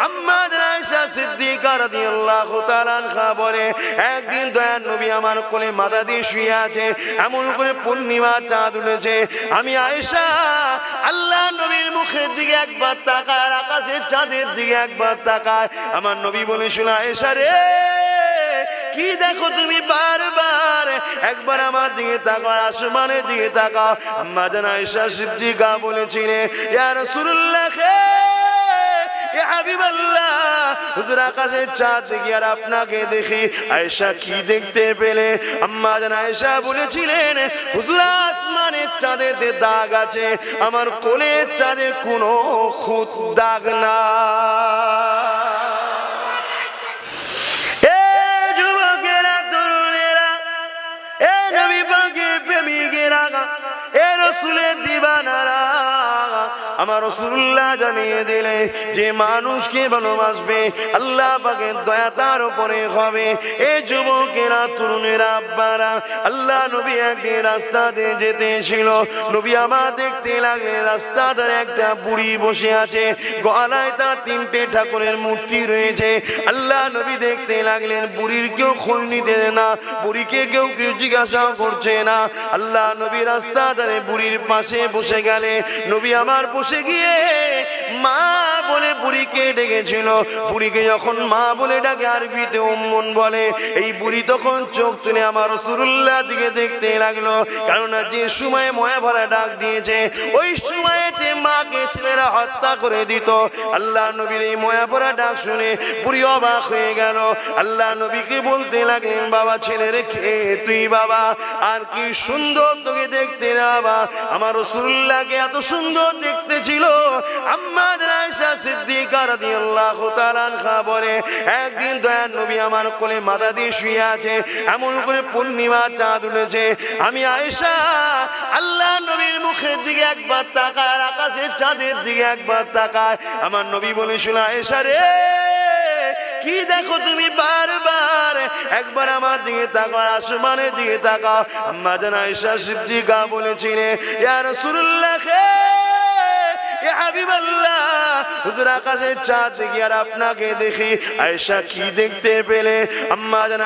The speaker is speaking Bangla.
আম্মা জান আয়েশা সিদ্দিকা রাদিয়াল্লাহু তাআলা আনহা বলে একদিন দয়ার নবী আমার কোলে মাথা দিয়ে শুয়ে আছে, এমন করে পূর্ণিমা চাঁদ উঠেছে। আমি আয়েশা আল্লাহ নবীর মুখের দিকে একবার তাকায়, আকাশের চাঁদের দিকে একবার তাকায়। আমার নবী বলে শোনা আয়েশা রে, কি দেখো তুমি? বারবার একবার আমার দিকে তাকাও, আসমানের দিকে তাকাও। আম্মা জান আয়েশা সিদ্দিকা বলেছিলেন ইয়া রাসূলুল্লাহ, ইয়া হাবিবাল্লাহ, হুজুর আকাশের চাঁদ দেখি আর আপনাকে দেখি। আয়েশা কি দেখতে পেলে? আম্মা জান আয়েশা বলেছিলেন হুজুর আসমানের চাঁদেতে দাগ আছে, আমার কোলের চাঁদে কোনো খুঁত দাগ না। আমার রাসূলুল্লাহ জানিয়ে দিলে যে মানুষকে ভালোবাসবে আল্লাহ পাকের দয়া তার উপরে হবে। এই যুবকেরা, তরুণেরা, আব্বারা, আল্লাহ নবী একদিন রাস্তা দিয়ে যেতেছিল। নবী আমার দেখতে লাগলেন রাস্তার ধারে একটা বুড়ি বসে আছে, গলায় তার তিনটে ঠাকুরের মূর্তি রয়েছে। আল্লাহ নবী দেখতে লাগলেন বুড়ির কেউ খোঁজ নিতে না, বুড়িকে কেউ কেউ জিজ্ঞাসা করছে না। আল্লাহ নবী রাস্তা ধারে বুড়ির পাশে বসে গেলে নবী আমার বসে গিয়ে মা বলে বুড়িকে ডেকেছিল। বুড়িকে যখন মা বলে ডাকে আরবিতে উম্মুন বলে। এই বুড়ি তখন চোখ তুলে আমার রাসূলুল্লাহ দিকে দেখতে লাগলো, কারণ যে সময়ে ময়া ভরা ডাক দিয়েছে ওই সময়েতে মাকে ছেলেরা হত্যা করে দিত। আল্লাহ নবীর এই ময়া ভরা ডাক শুনে বুড়ি অবাক হয়ে গেল। আল্লাহ নবীকে বলতে লাগলেন বাবা, ছেলে রেখে তুই বাবা, আর কি সুন্দর তোকে দেখতে না বাবা। আমার রাসূলুল্লাহকে এত সুন্দর দেখতে ছিল। আম্মা জান আয়েশা সিদ্দিকা রাদিয়াল্লাহু তাআলা আনহা বলে একদিন দয়ার নবী আমার কোলে মাথা দিয়ে শুয়ে আছে, এমন করে পূর্ণিমা চাঁদ উঠেছে। আমি আয়েশা আল্লাহ নবীর মুখের দিকে একবার তাকায়, আকাশের চাঁদের দিকে একবার তাকায়। আমার নবী বলে শোনা আয়েশা রে, কি দেখো তুমি? বারবার একবার আমার দিকে তাকাও, আসমানের দিকে তাকাও। আম্মা জান আয়েশা সিদ্দিকা বলেছিলেন ইয়া রাসূলুল্লাহ, ইয়া হাবিবাল্লাহ, হুজুর আকাশের চাঁদ দেখি আর আপনাকে দেখি। আয়েশা কি দেখতে পেলে? আম্মা জান